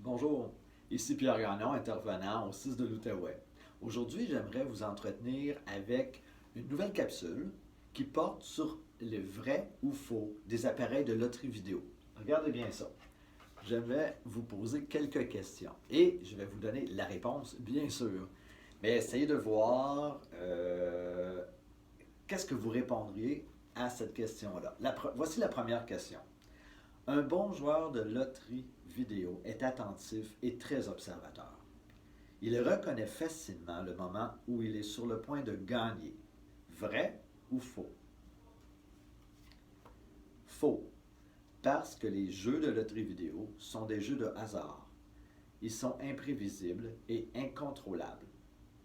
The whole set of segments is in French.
Bonjour, ici Pierre Gagnon, intervenant au 6 de l'Outaouais. Aujourd'hui, j'aimerais vous entretenir avec une nouvelle capsule qui porte sur le vrai ou faux des appareils de loterie vidéo. Regardez bien ça. Je vais vous poser quelques questions et je vais vous donner la réponse, bien sûr. Mais essayez de voir qu'est-ce que vous répondriez à cette question-là. Voici la première question. Un bon joueur de loterie vidéo est attentif et très observateur. Il reconnaît facilement le moment où il est sur le point de gagner. Vrai ou faux? Faux, parce que les jeux de loterie vidéo sont des jeux de hasard. Ils sont imprévisibles et incontrôlables.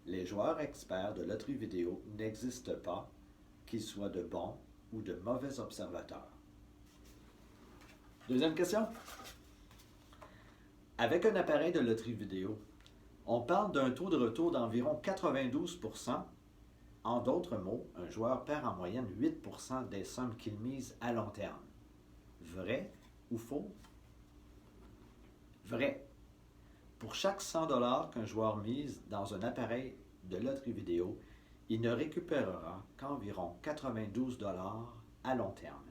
Les joueurs experts de loterie vidéo n'existent pas, qu'ils soient de bons ou de mauvais observateurs. Deuxième question. Avec un appareil de loterie vidéo, on parle d'un taux de retour d'environ 92%. En d'autres mots, un joueur perd en moyenne 8% des sommes qu'il mise à long terme. Vrai ou faux? Vrai. Pour chaque 100$ qu'un joueur mise dans un appareil de loterie vidéo, il ne récupérera qu'environ 92$ à long terme.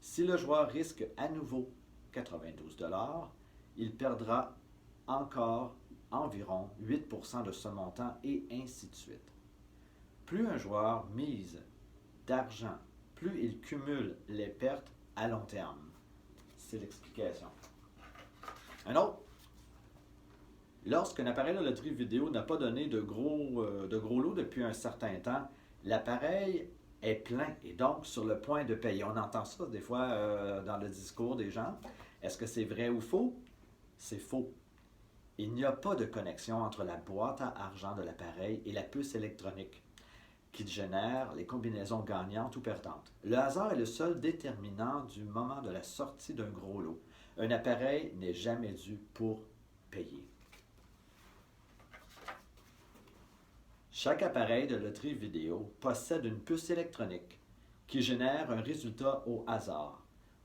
Si le joueur risque à nouveau 92$, il perdra encore environ 8% de ce montant et ainsi de suite. Plus un joueur mise d'argent, plus il cumule les pertes à long terme. C'est l'explication. Un autre. Lorsqu'un appareil de loterie vidéo n'a pas donné de gros lots depuis un certain temps, l'appareil est plein et donc sur le point de payer. On entend ça des fois dans le discours des gens. Est-ce que c'est vrai ou faux? C'est faux. Il n'y a pas de connexion entre la boîte à argent de l'appareil et la puce électronique qui génère les combinaisons gagnantes ou perdantes. Le hasard est le seul déterminant du moment de la sortie d'un gros lot. Un appareil n'est jamais dû pour payer. Chaque appareil de loterie vidéo possède une puce électronique qui génère un résultat au hasard.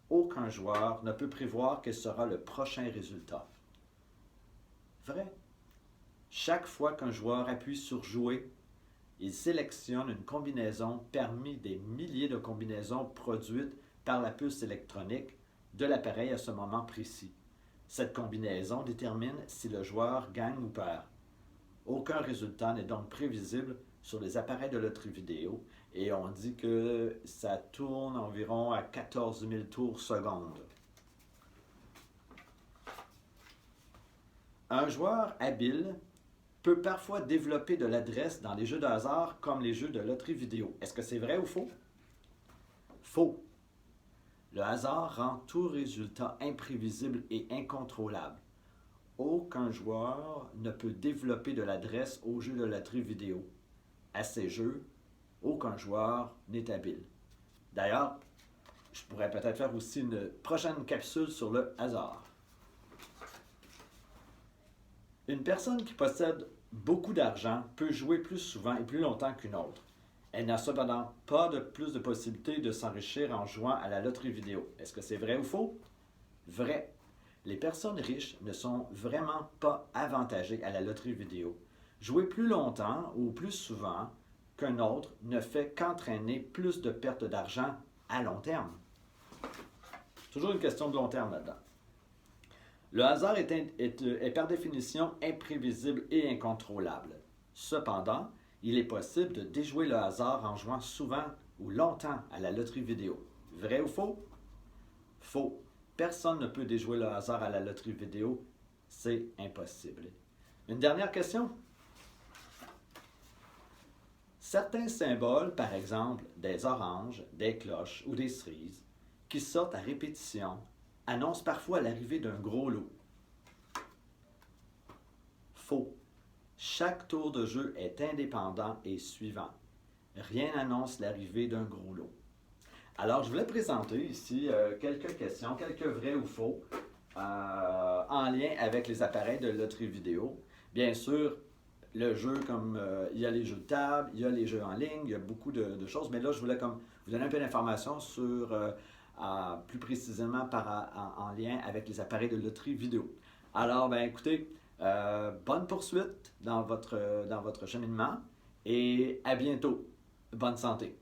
Aucun joueur ne peut prévoir quel sera le prochain résultat. Vrai. Chaque fois qu'un joueur appuie sur jouer, il sélectionne une combinaison parmi des milliers de combinaisons produites par la puce électronique de l'appareil à ce moment précis. Cette combinaison détermine si le joueur gagne ou perd. Aucun résultat n'est donc prévisible sur les appareils de loterie vidéo et on dit que ça tourne environ à 14 000 tours seconde. Un joueur habile peut parfois développer de l'adresse dans les jeux de hasard comme les jeux de loterie vidéo. Est-ce que c'est vrai ou faux? Faux. Le hasard rend tout résultat imprévisible et incontrôlable. Aucun joueur ne peut développer de l'adresse aux jeux de loterie vidéo. À ces jeux, aucun joueur n'est habile. D'ailleurs, je pourrais peut-être faire aussi une prochaine capsule sur le hasard. Une personne qui possède beaucoup d'argent peut jouer plus souvent et plus longtemps qu'une autre. Elle n'a cependant pas de plus de possibilités de s'enrichir en jouant à la loterie vidéo. Est-ce que c'est vrai ou faux? Vrai. Les personnes riches ne sont vraiment pas avantagées à la loterie vidéo. Jouer plus longtemps ou plus souvent qu'un autre ne fait qu'entraîner plus de pertes d'argent à long terme. Toujours une question de long terme là-dedans. Le hasard est par définition imprévisible et incontrôlable. Cependant, il est possible de déjouer le hasard en jouant souvent ou longtemps à la loterie vidéo. Vrai ou faux? Faux. Personne ne peut déjouer le hasard à la loterie vidéo. C'est impossible. Une dernière question. Certains symboles, par exemple des oranges, des cloches ou des cerises, qui sortent à répétition, annoncent parfois l'arrivée d'un gros lot. Faux. Chaque tour de jeu est indépendant et suivant. Rien n'annonce l'arrivée d'un gros lot. Alors, je voulais présenter ici quelques questions, quelques vrais ou faux, en lien avec les appareils de loterie vidéo. Bien sûr, le jeu, comme il y a les jeux de table, il y a les jeux en ligne, il y a beaucoup de choses, mais là, je voulais comme vous donner un peu d'informations sur, plus précisément en lien avec les appareils de loterie vidéo. Alors, ben écoutez, bonne poursuite dans votre cheminement et à bientôt. Bonne santé.